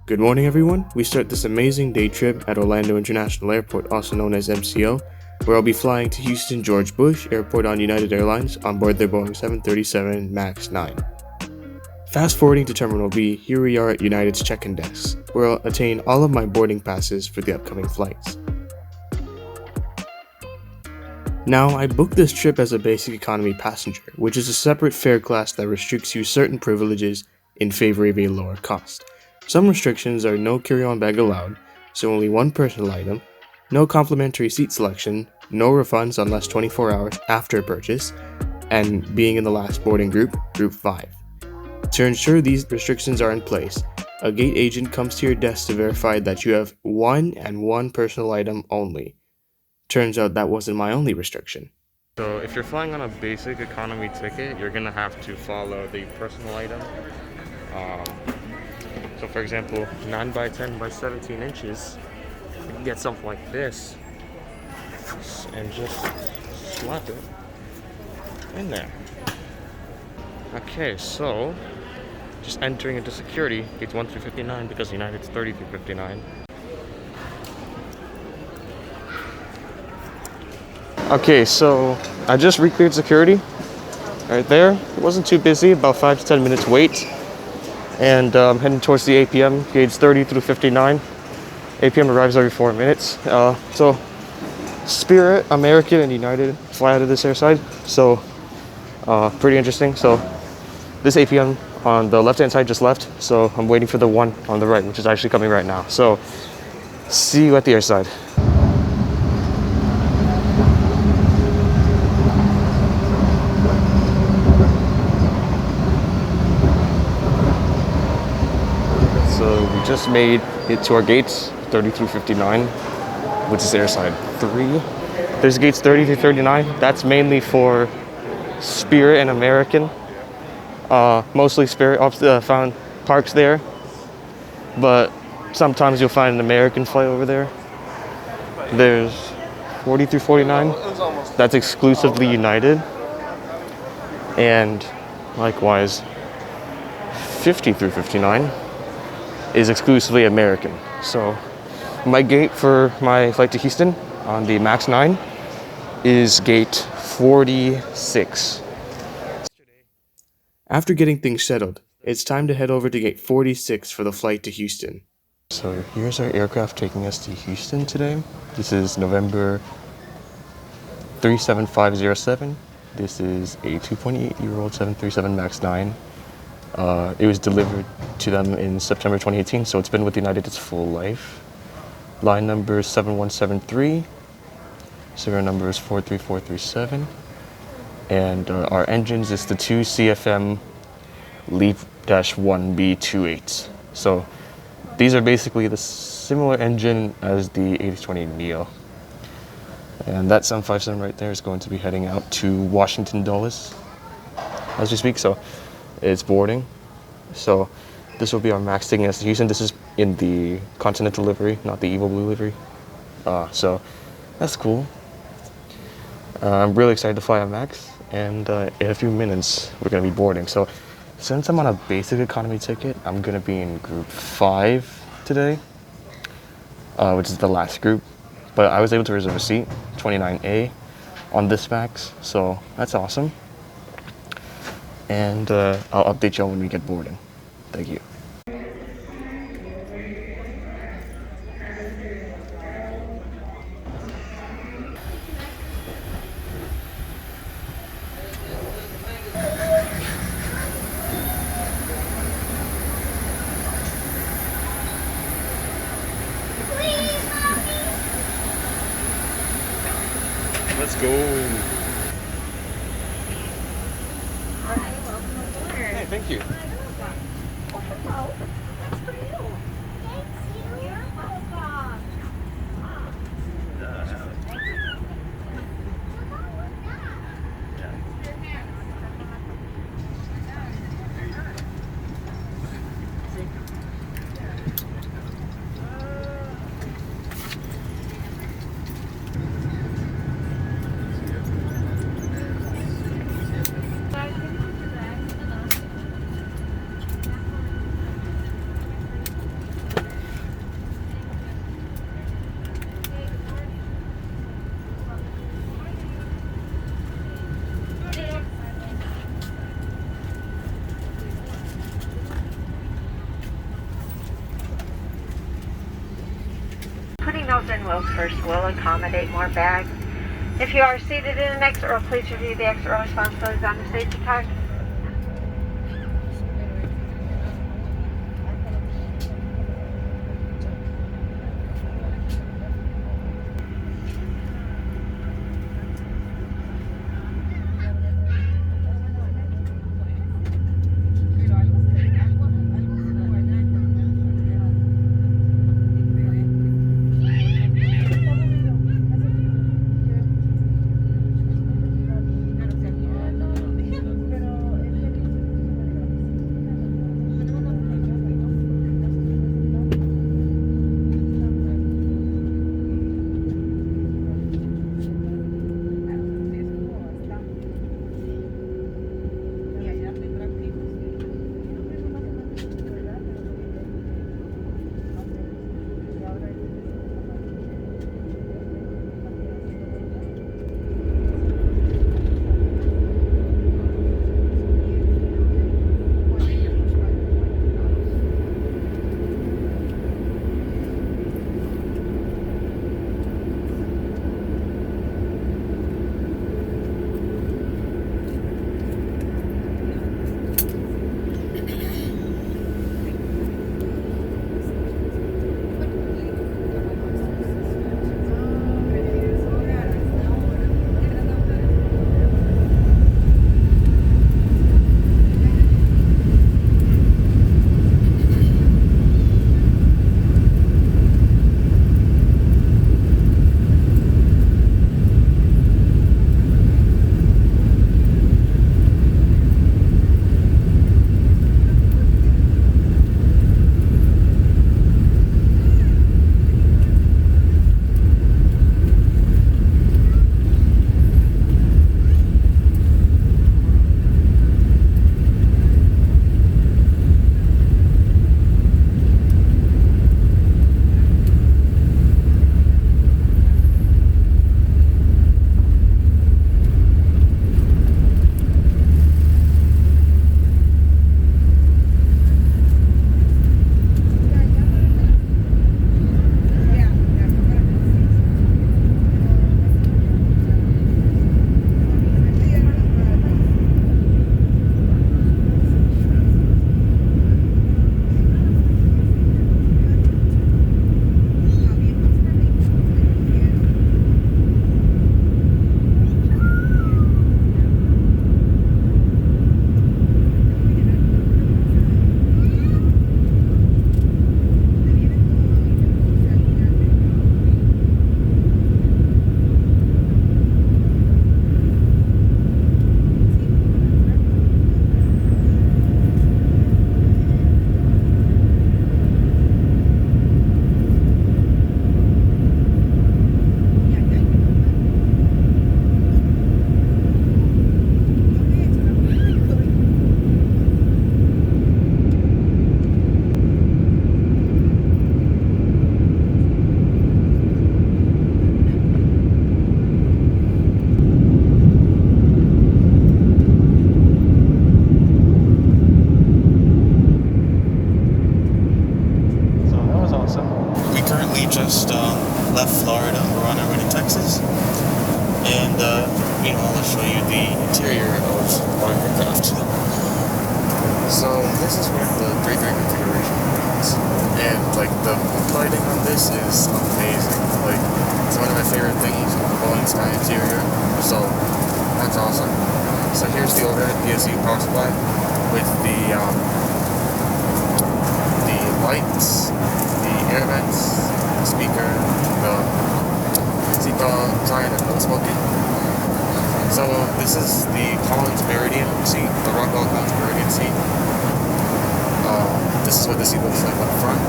Good morning, everyone. We start this amazing day trip at Orlando International Airport, also known as MCO, where I'll be flying to Houston George Bush Airport on United Airlines on board their Boeing 737 MAX 9. Fast forwarding to Terminal B, here we are at United's check-in desk, where I'll attain all of my boarding passes for the upcoming flights. Now, I booked this trip as a basic economy passenger, which is a separate fare class that restricts you certain privileges in favor of a lower cost. Some restrictions are no carry-on bag allowed, so only one personal item, no complimentary seat selection, no refunds unless 24 hours after purchase, and being in the last boarding group, Group 5. To ensure these restrictions are in place, a gate agent comes to your desk to verify that you have one personal item only. Turns out that wasn't my only restriction. So if you're flying on a basic economy ticket, you're gonna have to follow the personal item. So for example, 9 by 10 by 17 inches, you can get something like this and just slap it in there. Okay, so just entering into security, gates 1 through 59 because United's 30 through 59. Okay, so I just re-cleared security right there. It wasn't too busy, about 5 to 10 minutes wait. And I'm heading towards the APM, gates 30 through 59. APM arrives every 4 minutes. So Spirit, American, and United fly out of this airside. So pretty interesting. So this APM on the left-hand side just left. So I'm waiting for the one on the right, which is actually coming right now. So see you at the airside. So we just made it to our gates, 30 through 59, which is airside 3. There's gates 30 through 39. That's mainly for Spirit and American. Mostly Spirit found parks there, but sometimes you'll find an American flight over there. There's 40 through 49. That's exclusively United. And likewise, 50 through 59. Is exclusively American. So my gate for my flight to Houston on the MAX 9 is gate 46. After getting things settled, it's time to head over to gate 46 for the flight to Houston. So here's our aircraft taking us to Houston today. This is November 37507. This is a 2.8-year-old 737 MAX 9. It was delivered to them in September 2018, so it's been with United its full life. Line number is 7173, serial number is 43437, and our engines is the two CFM LEAP-1B 2.8. So these are basically the similar engine as the A320neo. And that 757 right there is going to be heading out to Washington Dulles as we speak. So it's boarding. So this will be our MAX taking us to Houston. This is in the Continental livery, not the Evil Blue livery. So that's cool. I'm really excited to fly on MAX, and in a few minutes we're going to be boarding. So since I'm on a basic economy ticket, I'm going to be in Group 5 today, which is the last group. But I was able to reserve a seat, 29A, on this MAX, so that's awesome. And I'll update y'all when we get boarding. Thank you. Let's go. Hey, thank you. terminals and wheels first will accommodate more bags. If you are seated in an exit row, please review the exit row responsibilities on the safety card. left Florida. We're on our way to Texas. And, meanwhile, I'll show you the interior of our aircraft. So, this is where the 3-3 configuration is. And, like, the lighting on this is amazing. Like, it's one of my favorite things on the Boeing Sky interior. So, that's awesome. So, here's the overhead PSU power supply with the lights, the air vents, the speaker, the seatbelt, sign, and no smoking. So this is the Collins Meridian seat, the Rockwell Collins Meridian seat. This is what the seat looks like up front.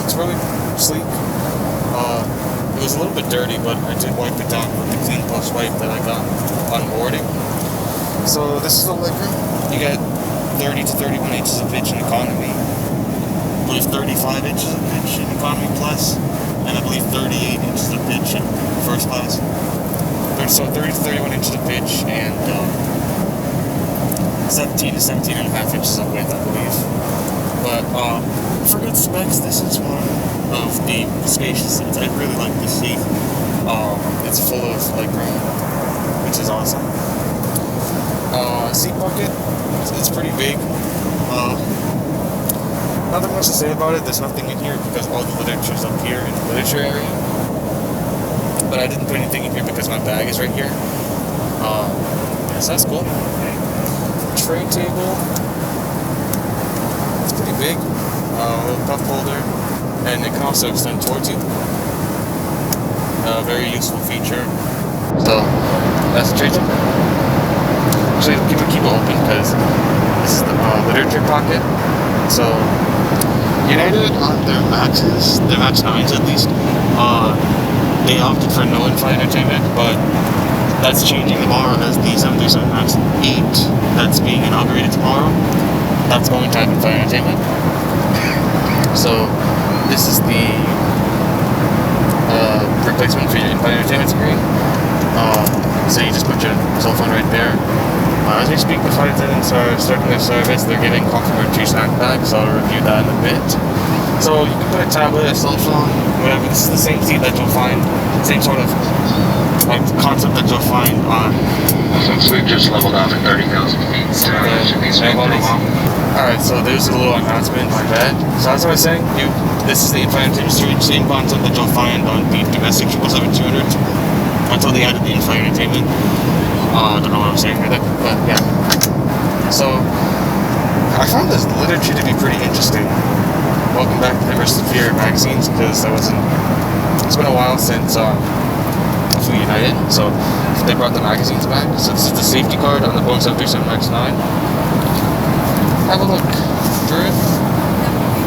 It's really sleek. It was a little bit dirty, but I did wipe it down with the Clean Plus wipe that I got on boarding. So this is the legroom. You get 30 to 31 inches of pitch in economy. I believe 35 inches of pitch in economy plus, and I believe 38 inches of pitch in first class. So 30 to 31 inches of pitch and 17 to 17 and a half inches of width, I believe. But forget specs, this is one of the spacious seats. I really like this seat. It's full of legroom, which is awesome. Seat bucket, it's pretty big. Nothing much to say about it. There's nothing in here because all the literature's up here in the literature area. But I didn't put anything in here because my bag is right here. So that's cool. Tray table. It's pretty big. Little cup holder. And it can also extend towards you. Very useful feature. So, that's the tray table. Actually, keep it open because this is the literature pocket. So, United on their Maxes, their Max 9s at least, they opted for no in-flight entertainment, but that's changing tomorrow as the 737 MAX 8 that's being inaugurated tomorrow. That's going to have in-flight entertainment. So, this is the replacement for your in-flight entertainment screen. So you just put your cell phone right there. As we speak, the flight attendants are starting their service. They're giving complimentary snack bags, so I'll review that in a bit. So you can put a tablet, a cell phone, whatever. This is the same seat that you'll find, same sort of like concept that you'll find on. Since we've just leveled off at 30,000 feet, so it should be safe for a while. Alright, so there's a little announcement, my bad. So as I was saying, this is the in-flight entertainment, same concept that you'll find on the domestic 777-200 until they added the in-flight entertainment. I don't know what I'm saying right there, but yeah. So, I found this literature to be pretty interesting. Welcome back to Ever Severe magazines, because it's been a while since I flew United, so they brought the magazines back. So this is the safety card on the Boeing 737 MAX 9. Have a look through it.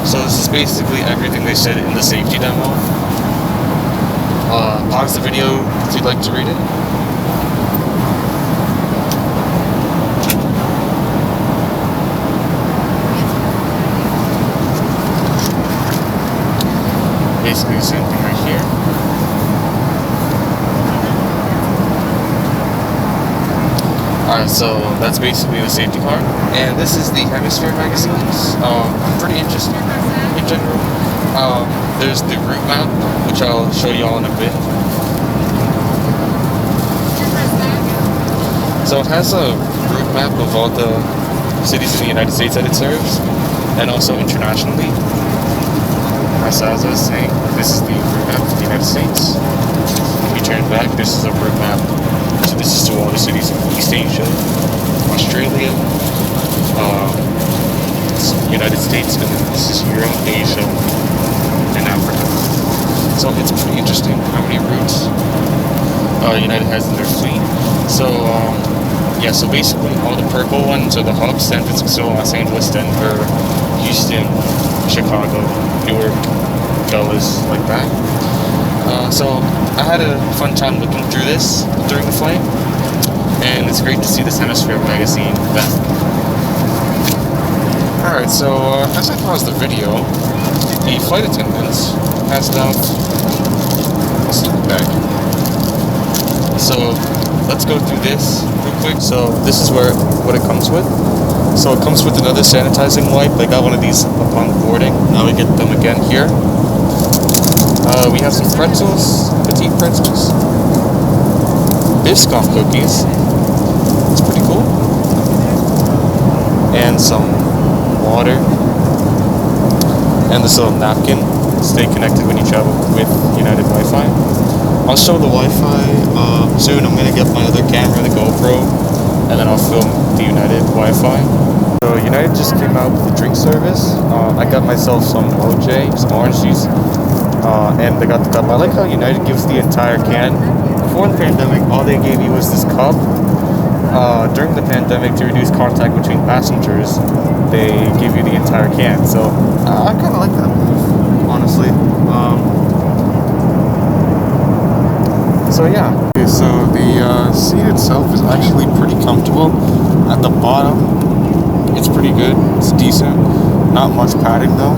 So this is basically everything they said in the safety demo. Pause the video if you'd like to read it. Basically the same thing right here. Alright, so that's basically the safety card. And this is the Hemisphere magazines. Pretty interesting in general. There's the route map, which I'll show you all in a bit. So it has a route map of all the cities in the United States that it serves, and also internationally. As I was saying, this is the route map of the United States. If you turn back, this is a route map. So this is to all the cities in East Asia, Australia, United States, and then this is Europe, Asia, and Africa. So it's pretty interesting how many routes United has in their fleet. So yeah, so basically all the purple ones are the hubs: San Francisco, Los Angeles, Denver, Houston, Chicago, Newark, Dallas, like that. So I had a fun time looking through this during the flight, and it's great to see this Hemisphere magazine back. Alright, so as I pause the video, the flight attendants passed out a sleeping bag. So let's go through this real quick. So this is what it comes with. So it comes with another sanitizing wipe. I got one of these upon boarding. Now we get them again here. We have some pretzels, petite pretzels, Biscoff cookies. It's pretty cool. And some water. And this little napkin. Stay connected when you travel with United Wi-Fi. I'll show the Wi-Fi soon. I'm gonna get my other camera, the GoPro, and then I'll film the United Wi-Fi. So United just came out with a drink service. I got myself some OJ, some orange juice. And they got the cup. I like how United gives the entire can. Before the pandemic, all they gave you was this cup. During the pandemic, to reduce contact between passengers, they give you the entire can. So I kind of like that move, honestly. So yeah. Okay, so the seat itself is actually pretty comfortable. At the bottom, it's pretty good. It's decent. Not much padding though.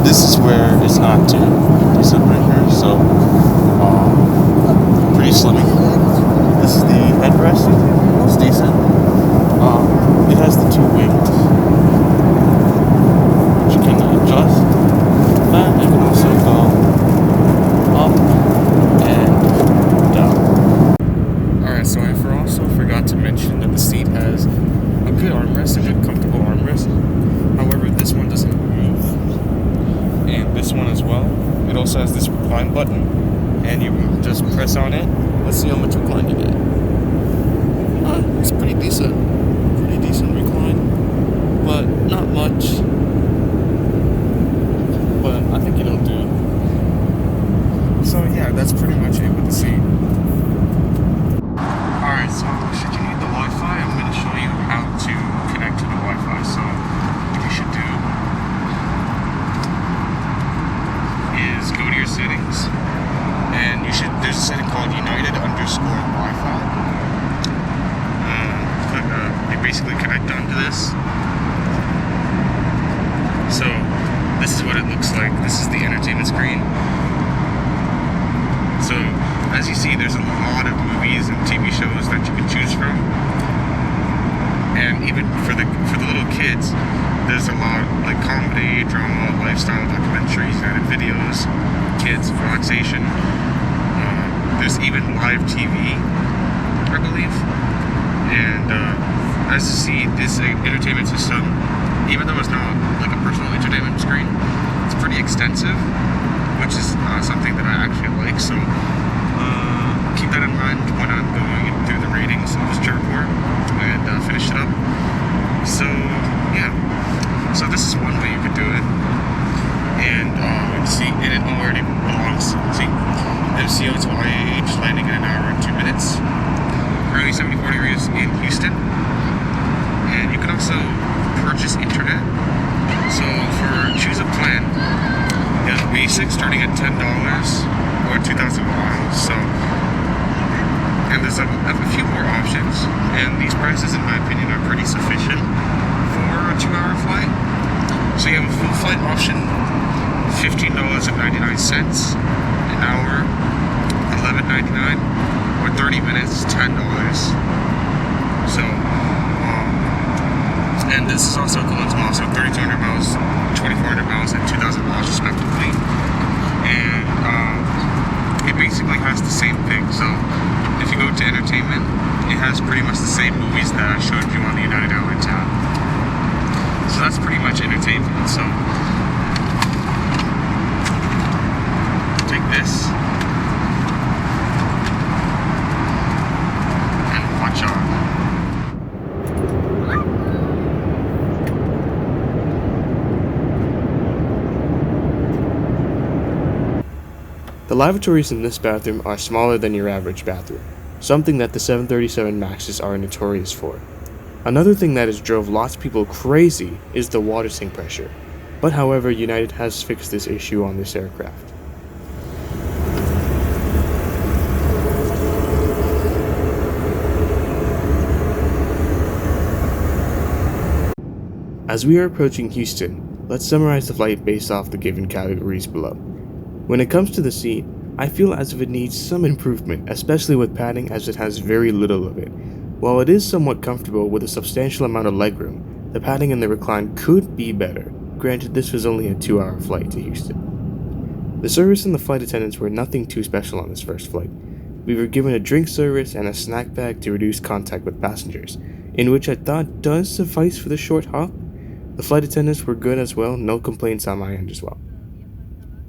This is where it's not too decent right here, so pretty slimming. This is the headrest. It's decent. It has the two wings, which you can adjust. also has this recline button, and you just press on it. Let's see how much recline you get. It's pretty decent recline, but not much. But I think it'll do. So yeah, that's pretty much it with the seat. Alright, so should you need the Wi-Fi, I'm going to show you how to connect to the Wi-Fi. So what you should do is go to your settings, and there's a setting called United _ Wi-Fi. You basically connect onto this. So this is what it looks like. This is the entertainment screen. So as you see, there's a lot of movies and TV shows that you can choose from, and even for the little kids, there's a lot like comedy, drama, lifestyle, documentaries, and videos, kids relaxation. There's even live TV, I believe. And as you see, this entertainment system, even though it's not like a personal entertainment screen, it's pretty extensive, which is something that I actually like. So keep that in mind when I'm going through the ratings of this report and finish it up. So yeah, so this is one way you could do it. And see, and it already belongs. See, MCO to IAH, landing in an hour and 2 minutes. Currently 74 degrees in Houston. And you can also purchase internet. So for choose a plan, you have basic starting at $10 or 2,000 miles. So, and there's a few more options, and these prices, in my opinion, are pretty sufficient for a 2-hour flight. So you have a full flight option, $15.99 an hour, $11.99, or 30 minutes, $10. So, and this is also equivalent to miles, so 3,200 miles, 2,400 miles, and 2,000 miles respectively. And it basically has the same thing. So if you go to entertainment, it has pretty much the same movies that I showed you on the United Airlines app. So that's pretty much entertainment. So take this and watch on. The lavatories in this bathroom are smaller than your average bathroom, something that the 737 MAXs are notorious for. Another thing that has drove lots of people crazy is the water sink pressure, but however, United has fixed this issue on this aircraft. As we are approaching Houston, let's summarize the flight based off the given categories below. When it comes to the seat, I feel as if it needs some improvement, especially with padding, as it has very little of it. While it is somewhat comfortable with a substantial amount of legroom, the padding in the recline could be better. Granted, this was only a 2-hour flight to Houston. The service and the flight attendants were nothing too special on this first flight. We were given a drink service and a snack bag to reduce contact with passengers, in which I thought does suffice for the short hop. The flight attendants were good as well, no complaints on my end as well.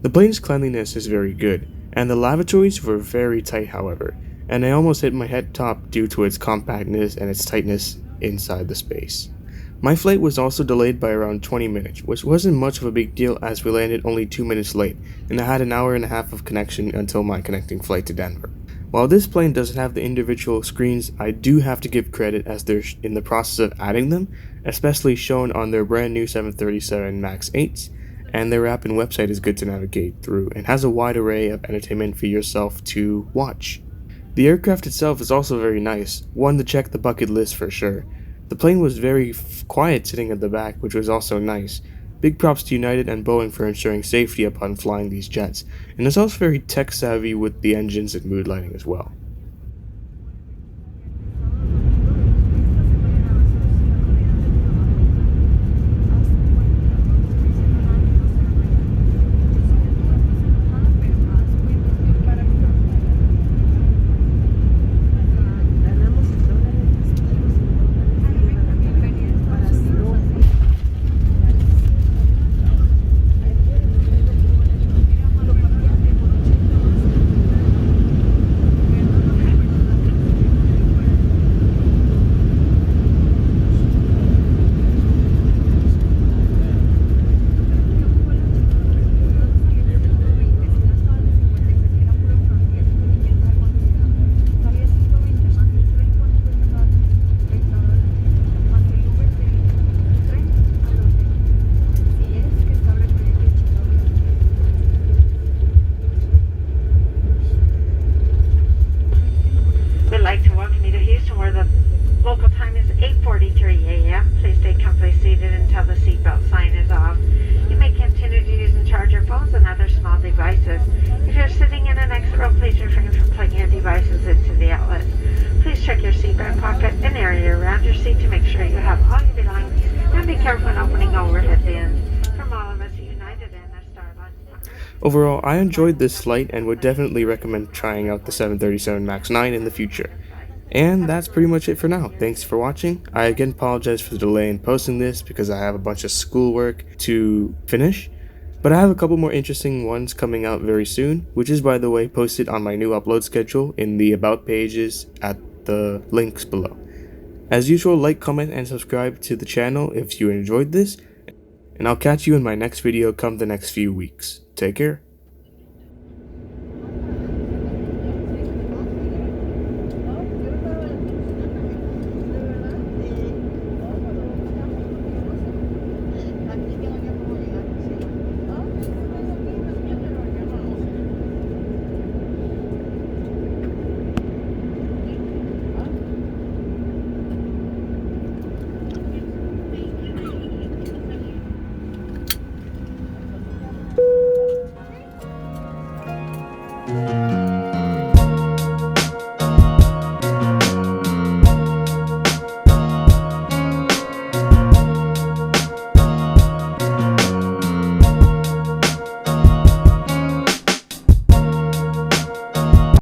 The plane's cleanliness is very good, and the lavatories were very tight however, and I almost hit my head top due to its compactness and its tightness inside the space. My flight was also delayed by around 20 minutes, which wasn't much of a big deal as we landed only 2 minutes late, and I had an hour and a half of connection until my connecting flight to Denver. While this plane doesn't have the individual screens, I do have to give credit as they're in the process of adding them, especially shown on their brand new 737 MAX 8s, and their app and website is good to navigate through and has a wide array of entertainment for yourself to watch. The aircraft itself is also very nice, one to check the bucket list for sure. The plane was very quiet sitting at the back, which was also nice. Big props to United and Boeing for ensuring safety upon flying these jets, and it's also very tech savvy with the engines and mood lighting as well. Overall, I enjoyed this flight and would definitely recommend trying out the 737 MAX 9 in the future. And that's pretty much it for now. Thanks for watching. I again apologize for the delay in posting this because I have a bunch of schoolwork to finish. But I have a couple more interesting ones coming out very soon, which is by the way posted on my new upload schedule in the about pages at the links below. As usual, like, comment, and subscribe to the channel if you enjoyed this, and I'll catch you in my next video come the next few weeks. Take care.